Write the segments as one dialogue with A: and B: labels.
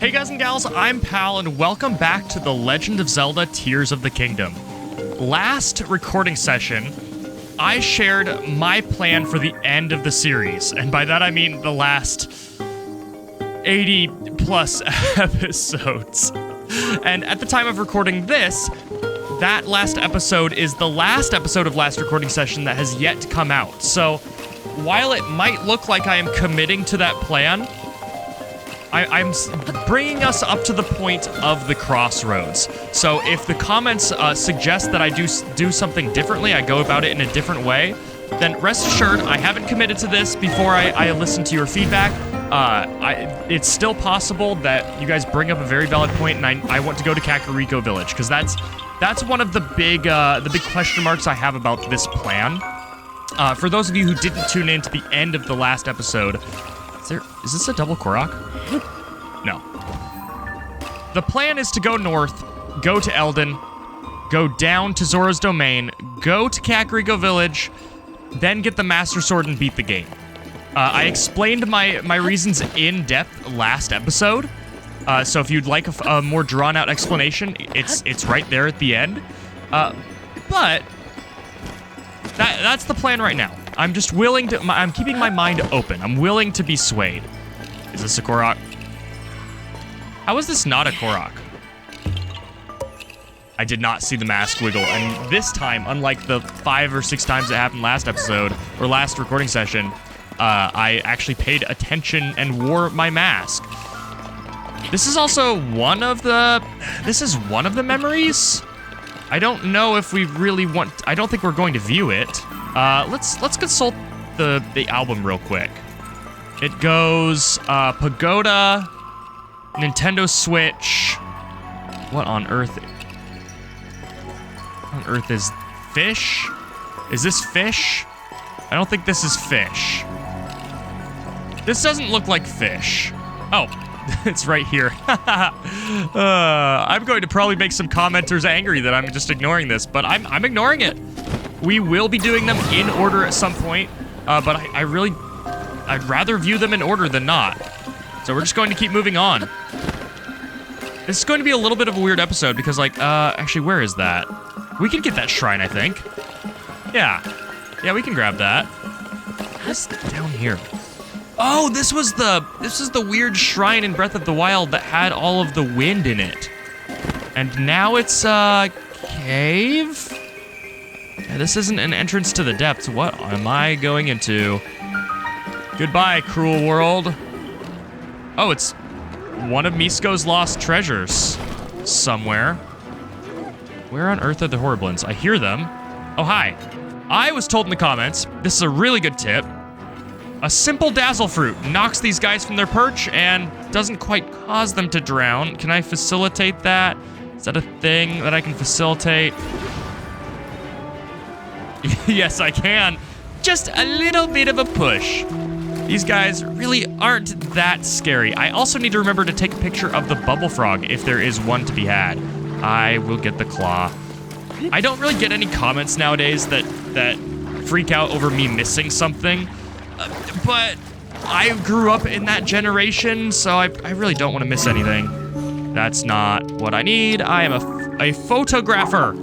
A: Hey guys and gals, I'm Pal, and welcome back to The Legend of Zelda Tears of the Kingdom. Last recording session, I shared my plan for the end of the series, and by that I mean the last 80 plus episodes. And at the time of recording this, that last episode is the last episode of last recording session that has yet to come out. So, while it might look like I am committing to that plan, I'm bringing us up to the point of the crossroads. So if the comments suggest that I do something differently, I go about it in a different way, then rest assured, I haven't committed to this before I listen to your feedback. It's still possible that you guys bring up a very valid point, and I want to go to Kakariko Village, because that's one of the big question marks I have about this plan. For those of you who didn't tune in to the end of the last episode, is this a double Korok? No. The plan is to go north, go to Eldin, go down to Zora's Domain, go to Kakariko Village, then get the Master Sword and beat the game. I explained my reasons in depth last episode, so if you'd like a more drawn-out explanation, it's right there at the end. But that's the plan right now. I'm just willing to. I'm keeping my mind open. I'm willing to be swayed. Is this a Korok? How is this not a Korok? I did not see the mask wiggle, and this time, unlike the 5 or 6 times it happened last episode or last recording session, I actually paid attention and wore my mask. This is also one of the. This is one of the memories. I don't know if we really want. I don't think we're going to view it. Let's consult the album real quick. It goes Pagoda, Nintendo Switch. What on earth? On earth is fish? Is this fish? I don't think this is fish. This doesn't look like fish. Oh, it's right here. I'm going to probably make some commenters angry that I'm just ignoring this, but I'm ignoring it. We will be doing them in order at some point, but I'd rather view them in order than not. So we're just going to keep moving on. This is going to be a little bit of a weird episode because, like, actually, where is that? We can get that shrine, I think. Yeah, we can grab that. What's down here? Oh, this was the weird shrine in Breath of the Wild that had all of the wind in it. And now it's a cave? Yeah, this isn't an entrance to the depths. What am I going into? Goodbye, cruel world. Oh, it's one of Misko's lost treasures somewhere. Where on earth are the Horriblins? I hear them. Oh, hi. I was told in the comments, this is a really good tip. A simple dazzle fruit knocks these guys from their perch and doesn't quite cause them to drown. Can I facilitate that? Is that a thing that I can facilitate? Yes, I can. Just a little bit of a push. These guys really aren't that scary. I also need to remember to take a picture of the bubble frog if there is one to be had. I will get the claw. I don't really get any comments nowadays that freak out over me missing something. But I grew up in that generation, so I really don't want to miss anything. That's not what I need. I am a photographer.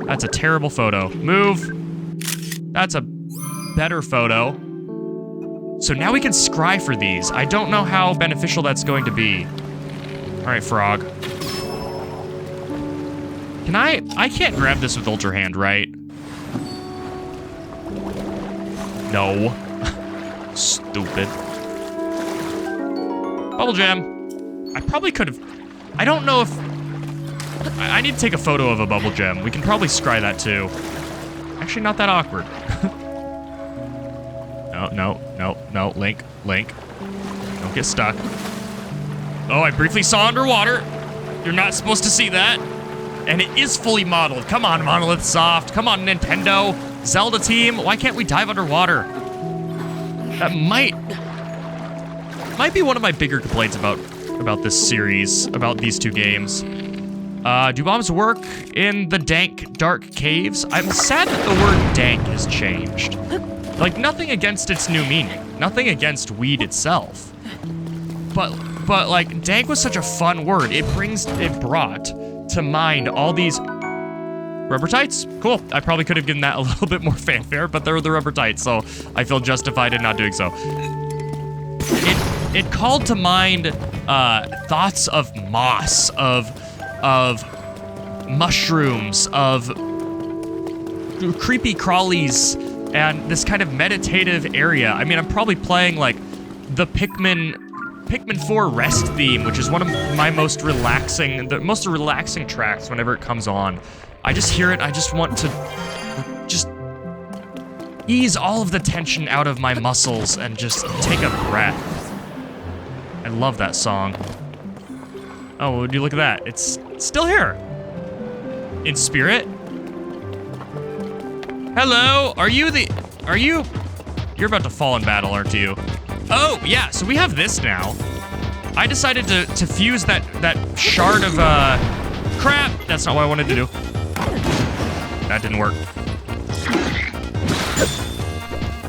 A: That's a terrible photo. Move. That's a better photo. So now we can scry for these. I don't know how beneficial that's going to be. All right, frog. Can I can't grab this with Ultra Hand, right? No. Stupid. Bubble gem. I probably could have. I don't know if. I need to take a photo of a bubble gem. We can probably scry that too. Actually, not that awkward. No. Link. Don't get stuck. Oh, I briefly saw underwater. You're not supposed to see that. And it is fully modeled. Come on, Monolith Soft. Come on, Nintendo. Zelda team. Why can't we dive underwater? That might be one of my bigger complaints about this series, about these two games. Do bombs work in the dank, dark caves? I'm sad that the word dank has changed. Like, nothing against its new meaning. Nothing against weed itself. But but like dank was such a fun word. It brought to mind all these rubber tights. Cool. I probably could have given that a little bit more fanfare, but they're the rubber tights, so I feel justified in not doing so. It called to mind thoughts of moss, of mushrooms, of creepy crawlies, and this kind of meditative area. I mean, I'm probably playing like the Pikmin 4 rest theme, which is one of my most relaxing tracks whenever it comes on. I just hear it, I just want to just ease all of the tension out of my muscles and just take a breath. I love that song. Oh, would you look at that? It's still here. In spirit? Hello, you're about to fall in battle, aren't you? Oh, yeah, so we have this now. I decided to fuse that shard of, crap. That's not what I wanted to do. That didn't work.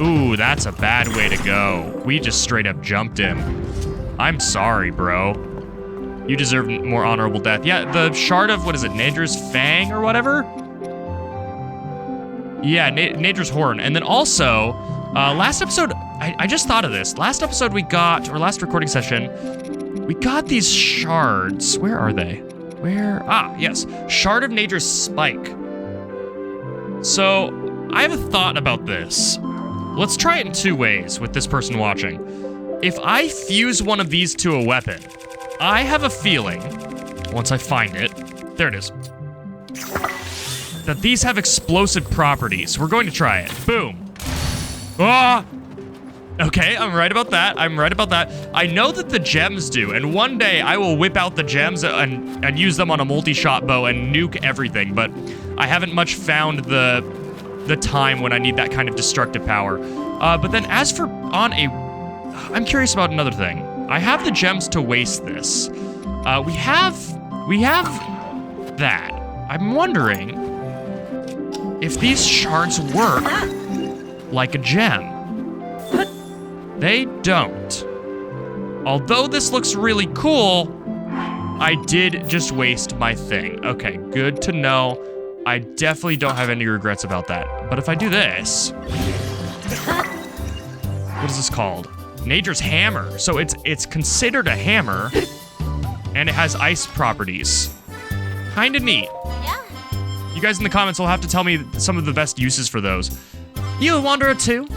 A: Ooh, that's a bad way to go. We just straight up jumped him. I'm sorry, bro. You deserve more honorable death. Yeah, the shard of, what is it, Nadra's Fang or whatever? Yeah, Nadra's Horn. And then also, last episode, I just thought of this. Last episode we got, or last recording session, we got these shards. Where are they? Where? Ah, yes. Shard of Nadra's Spike. So, I have a thought about this. Let's try it in two ways with this person watching. If I fuse one of these to a weapon, I have a feeling, once I find it, there it is, that these have explosive properties. We're going to try it. Boom. Ah! Okay, I'm right about that. I know that the gems do, and one day I will whip out the gems and use them on a multi-shot bow and nuke everything, but I haven't much found the time when I need that kind of destructive power. But then as for I'm curious about another thing. I have the gems to waste this. We have that. I'm wondering if these shards work like a gem. They don't. Although this looks really cool, I did just waste my thing. Okay, good to know. I definitely don't have any regrets about that. But if I do this, what is this called? Nadra's Hammer. So it's considered a hammer, and it has ice properties. Kinda neat.
B: Yeah.
A: You guys in the comments will have to tell me some of the best uses for those. You a wanderer too?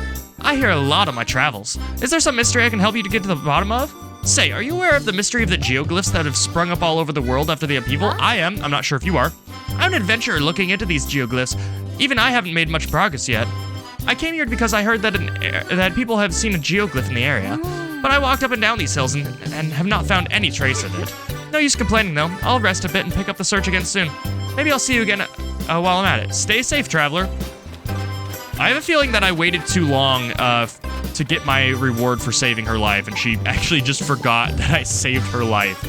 A: I hear a lot on my travels. Is there some mystery I can help you to get to the bottom of? Say, are you aware of the mystery of the geoglyphs that have sprung up all over the world after the upheaval? I am. I'm not sure if you are. I'm an adventurer looking into these geoglyphs. Even I haven't made much progress yet. I came here because I heard that people have seen a geoglyph in the area, but I walked up and down these hills and have not found any trace of it. No use complaining though. I'll rest a bit and pick up the search again soon. Maybe I'll see you again while I'm at it. Stay safe, traveler. I have a feeling that I waited too long to get my reward for saving her life, and she actually just forgot that I saved her life.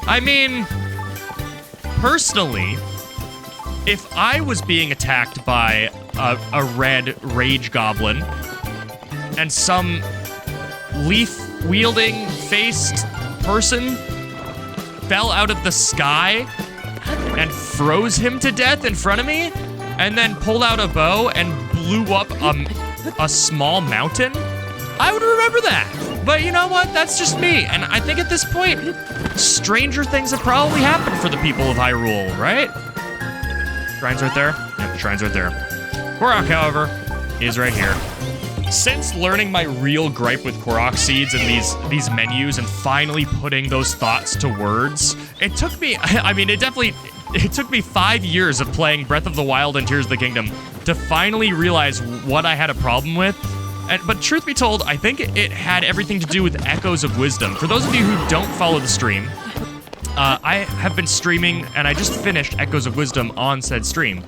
A: I mean, personally, if I was being attacked by a red rage goblin and some leaf-wielding faced person fell out of the sky and froze him to death in front of me and then pulled out a bow and blew up a small mountain, I would remember that. But you know what? That's just me. And I think at this point, stranger things have probably happened for the people of Hyrule, right? Shrine's right there? Yeah, the shrine's right there. Korok, however, is right here. Since learning my real gripe with Korok seeds and these menus and finally putting those thoughts to words, it took me, it took me 5 years of playing Breath of the Wild and Tears of the Kingdom to finally realize what I had a problem with. But truth be told, I think it had everything to do with Echoes of Wisdom. For those of you who don't follow the stream, I have been streaming, and I just finished Echoes of Wisdom on said stream.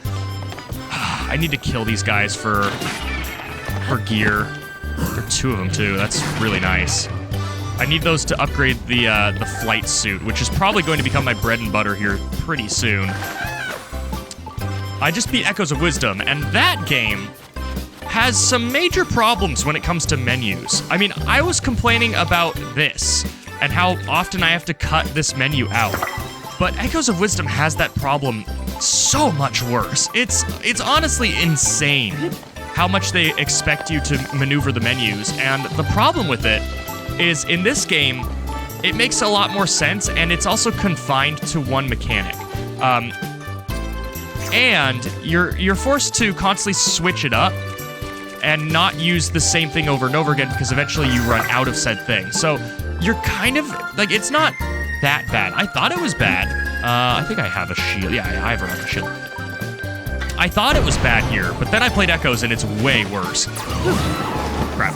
A: I need to kill these guys for gear. There are 2 of them, too. That's really nice. I need those to upgrade the flight suit, which is probably going to become my bread and butter here pretty soon. I just beat Echoes of Wisdom, and that game has some major problems when it comes to menus. I mean, I was complaining about this. and how often I have to cut this menu out. But Echoes of Wisdom has that problem so much worse. It's honestly insane how much they expect you to maneuver the menus, and the problem with it is in this game, it makes a lot more sense, and it's also confined to one mechanic. And you're forced to constantly switch it up and not use the same thing over and over again because eventually you run out of said thing. So you're kind of, like, it's not that bad. I thought it was bad. I think I have a shield. Yeah, I have a shield. I thought it was bad here, but then I played Echoes and it's way worse. Crap.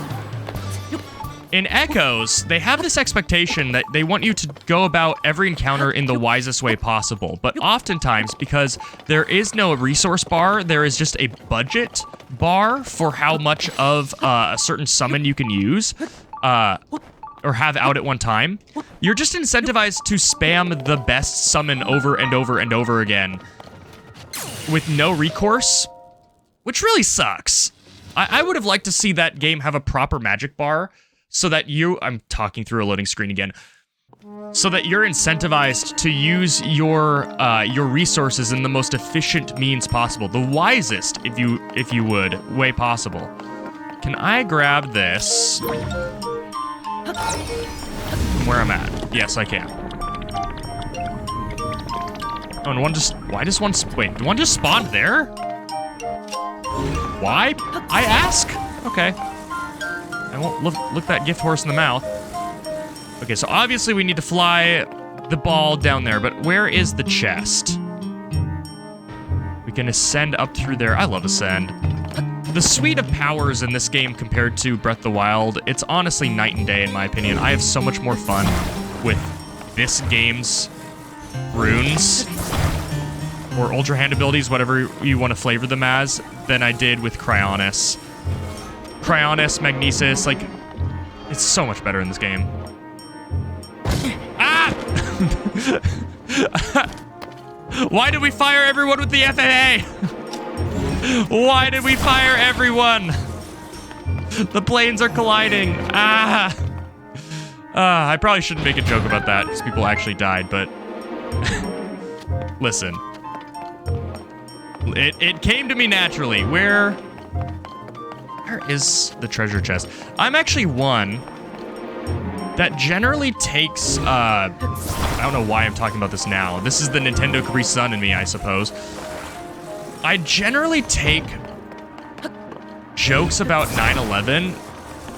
A: In Echoes, they have this expectation that they want you to go about every encounter in the wisest way possible, but oftentimes, because there is no resource bar, there is just a budget bar for how much of a certain summon you can use, or have out at one time. You're just incentivized to spam the best summon over and over and over again with no recourse, which really sucks. I would have liked to see that game have a proper magic bar, so that I'm talking through a loading screen again, so that you're incentivized to use your resources in the most efficient means possible, the wisest, if you would, way possible. Can I grab this from where I'm at? Yes, I can. Oh, and why does one, wait, one just spawned there? Why? I ask? Okay. I won't look that gift horse in the mouth. Okay, so obviously we need to fly the ball down there, but where is the chest? We can ascend up through there. I love ascend. The suite of powers in this game compared to Breath of the Wild, it's honestly night and day in my opinion. I have so much more fun with this game's runes, or Ultra Hand abilities, whatever you want to flavor them as, than I did with Cryonis. Cryonis, Magnesis, like, it's so much better in this game. Ah! Why did we fire everyone with the FAA? Why did we fire everyone? The planes are colliding. Ah! I probably shouldn't make a joke about that because people actually died, but listen. It came to me naturally. Where is the treasure chest? I'm actually one that generally takes, I don't know why I'm talking about this now. This is the Nintendo Capri Sun in me, I suppose. I generally take jokes about 9/11.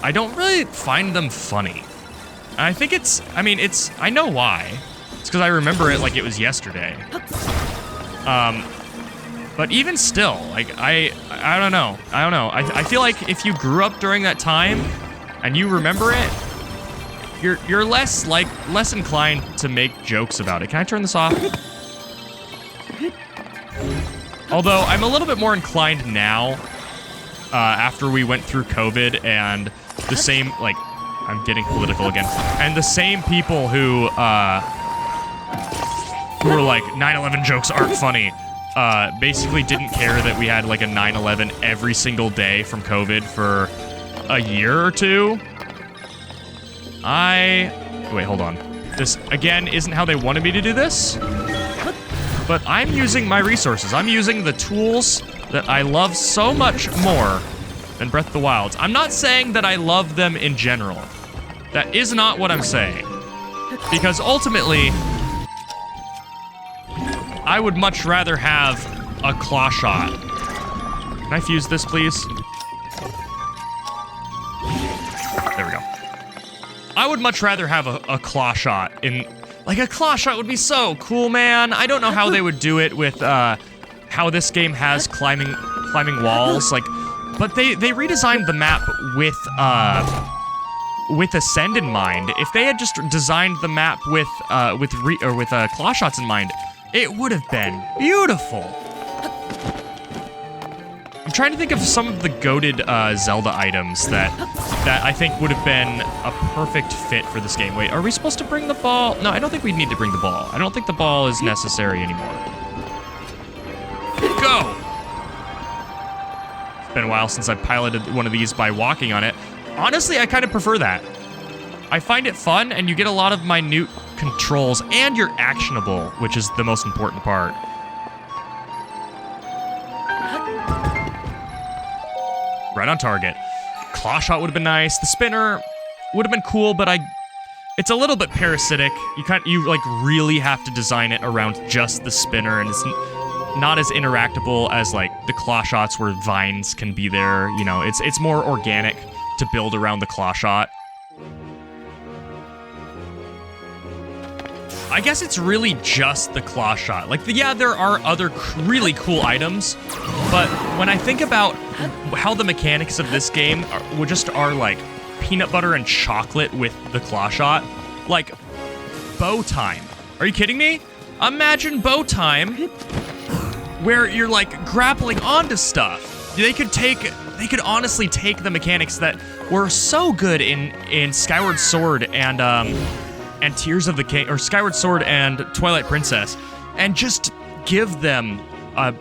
A: I don't really find them funny. I think I know why. It's because I remember it like it was yesterday. But even still, like, I don't know. I feel like if you grew up during that time and you remember it, you're less inclined to make jokes about it. Can I turn this off? Although I'm a little bit more inclined now, after we went through COVID and the same, like, I'm getting political again, and the same people who were like 9/11 jokes aren't funny. Basically didn't care that we had like a 9/11 every single day from COVID for a year or two. Wait, hold on. This, again, isn't how they wanted me to do this, but I'm using my resources. I'm using the tools that I love so much more than Breath of the Wild. I'm not saying that I love them in general. That is not what I'm saying. Because ultimately, I would much rather have a claw shot. Can I fuse this, please? There we go. I would much rather have a claw shot in... Like, a claw shot would be so cool, man. I don't know how they would do it with, how this game has climbing walls, like... But they redesigned the map with Ascend in mind. If they had just designed the map with claw shots in mind, it would have been beautiful. I'm trying to think of some of the goated Zelda items that I think would have been a perfect fit for this game. Wait, are we supposed to bring the ball? No, I don't think we need to bring the ball. I don't think the ball is necessary anymore. Go! It's been a while since I piloted one of these by walking on it. Honestly, I kind of prefer that. I find it fun, and you get a lot of minute controls, and you're actionable, which is the most important part. Right on target. Claw shot would have been nice. The spinner would have been cool, but it's a little bit parasitic. You like really have to design it around just the spinner, and it's not as interactable as like the claw shots where vines can be there. You know, it's more organic to build around the claw shot. I guess it's really just the claw shot. Like, yeah, there are other really cool items, but when I think about how the mechanics of this game are like peanut butter and chocolate with the claw shot, like bow time. Are you kidding me? Imagine bow time where you're like grappling onto stuff. They could honestly take the mechanics that were so good in Skyward Sword and Tears of the King, or Skyward Sword and Twilight Princess, and just give them a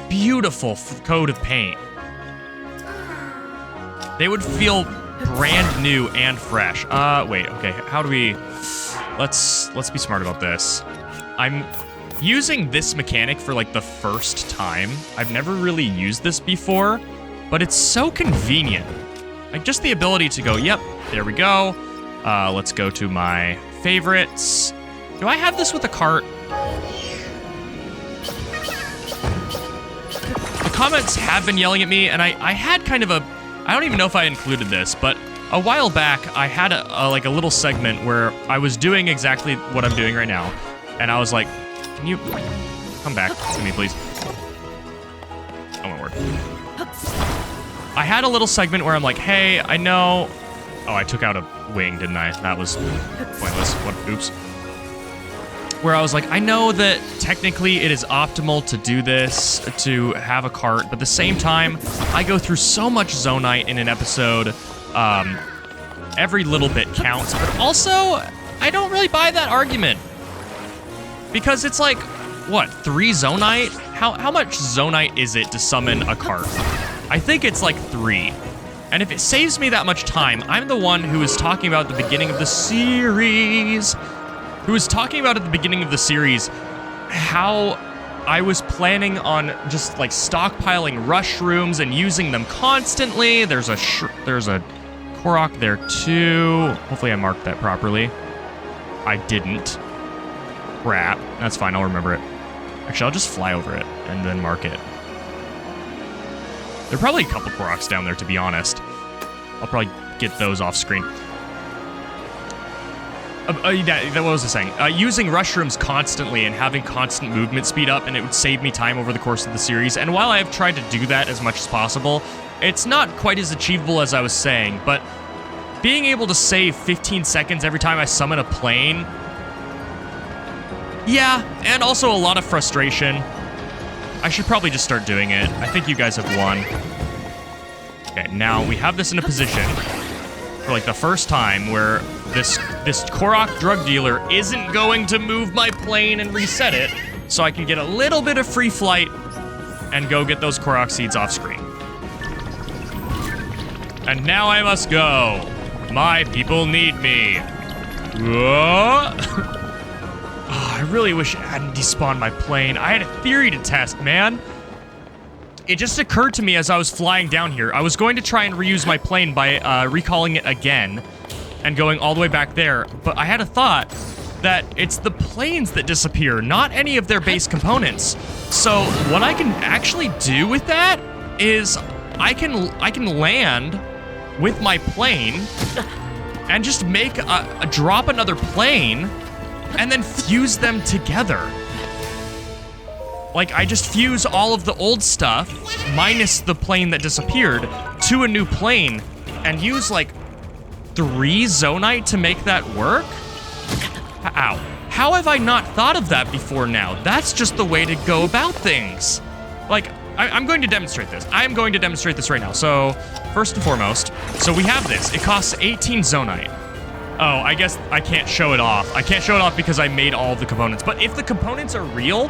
A: beautiful coat of paint. They would feel brand new and fresh. Wait, okay, how do we... Let's be smart about this. I'm using this mechanic for like the first time. I've never really used this before, but it's so convenient. Like just the ability to go, yep, there we go. Let's go to my favorites. Do I have this with a cart? The comments have been yelling at me, and I had kind of I don't even know if I included this, but a while back, I had like a little segment where I was doing exactly what I'm doing right now, and I was like, can you come back to me, please? Oh my word. I had a little segment where I'm like, hey, I know... Oh, I took out a wing, didn't I? That was pointless. Oops. Where I was like, I know that technically it is optimal to do this, to have a cart, but at the same time, I go through so much Zonite in an episode. Every little bit counts, but also, I don't really buy that argument. Because it's like, what, 3 Zonite? How much Zonite is it to summon a cart? I think it's like 3. And if it saves me that much time, I'm the one who was talking about at the beginning of the series, how I was planning on just like stockpiling Rushrooms and using them constantly. There's a Korok there too. Hopefully I marked that properly. I didn't. Crap. That's fine, I'll remember it. Actually, I'll just fly over it and then mark it. There are probably a couple Koroks down there, to be honest. I'll probably get those off screen. What was I saying? Using Rushrooms constantly and having constant movement speed up, and it would save me time over the course of the series. And while I have tried to do that as much as possible, it's not quite as achievable as I was saying, but being able to save 15 seconds every time I summon a plane... Yeah, and also a lot of frustration. I should probably just start doing it. I think you guys have won. Okay, now we have this in a position for like the first time where this Korok drug dealer isn't going to move my plane and reset it, so I can get a little bit of free flight and go get those Korok seeds off screen. And now I must go. My people need me. Whoa. Oh, I really wish I hadn't despawned my plane. I had a theory to test, man. It just occurred to me as I was flying down here. I was going to try and reuse my plane by recalling it again and going all the way back there, but I had a thought that it's the planes that disappear, not any of their base components. So what I can actually do with that is I can land with my plane and just make drop another plane and then fuse them together. Like, I just fuse all of the old stuff, minus the plane that disappeared, to a new plane, and use, like, 3 Zonite to make that work? Ow. How have I not thought of that before now? That's just the way to go about things. Like, I'm going to demonstrate this. I'm going to demonstrate this right now. So, first and foremost, so we have this. It costs 18 Zonite. Oh, I guess I can't show it off. I can't show it off because I made all of the components. But if the components are real,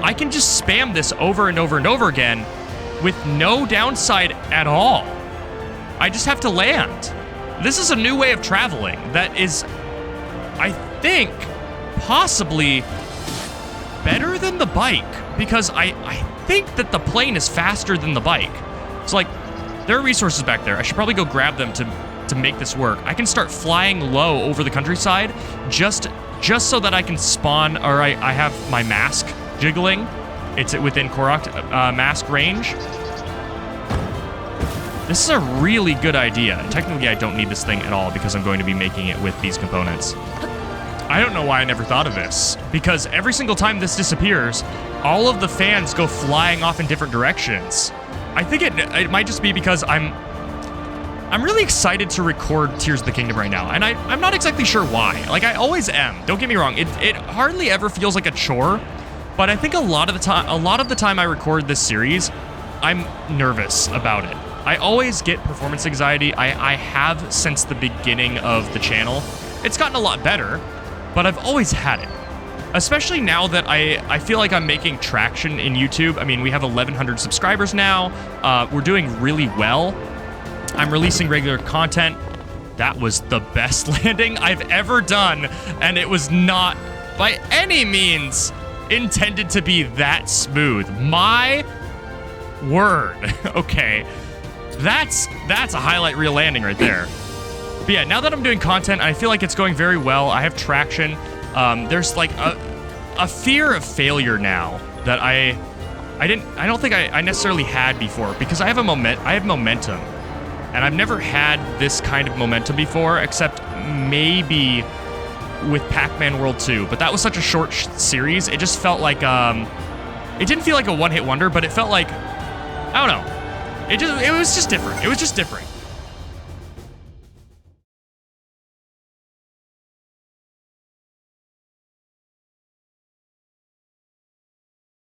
A: I can just spam this over and over and over again with no downside at all. I just have to land. This is a new way of traveling that is, I think, possibly better than the bike, because I think that the plane is faster than the bike. So, like, there are resources back there. I should probably go grab them to make this work. I can start flying low over the countryside just so that I can spawn, or I have my mask jiggling. It's within Korok mask range. This is a really good idea. And technically, I don't need this thing at all because I'm going to be making it with these components. I don't know why I never thought of this, because every single time this disappears, all of the fans go flying off in different directions. I think it might just be because I'm really excited to record Tears of the Kingdom right now, and I'm not exactly sure why. Like, I always am. Don't get me wrong. It hardly ever feels like a chore, but I think a lot of the time I record this series, I'm nervous about it. I always get performance anxiety. I have since the beginning of the channel. It's gotten a lot better, but I've always had it. Especially now that I feel like I'm making traction in YouTube. I mean, we have 1,100 subscribers now. We're doing really well. I'm releasing regular content. That was the best landing I've ever done, and it was not by any means intended to be that smooth. My word. Okay. That's a highlight reel landing right there. But yeah, now that I'm doing content, I feel like it's going very well. I have traction. There's like a fear of failure now that I don't think I necessarily had before, because I have momentum. And I've never had this kind of momentum before, except maybe with Pac-Man World 2. But that was such a short series. It just felt like it didn't feel like a one-hit wonder, but it felt like, I don't know. It was just different. It was just different.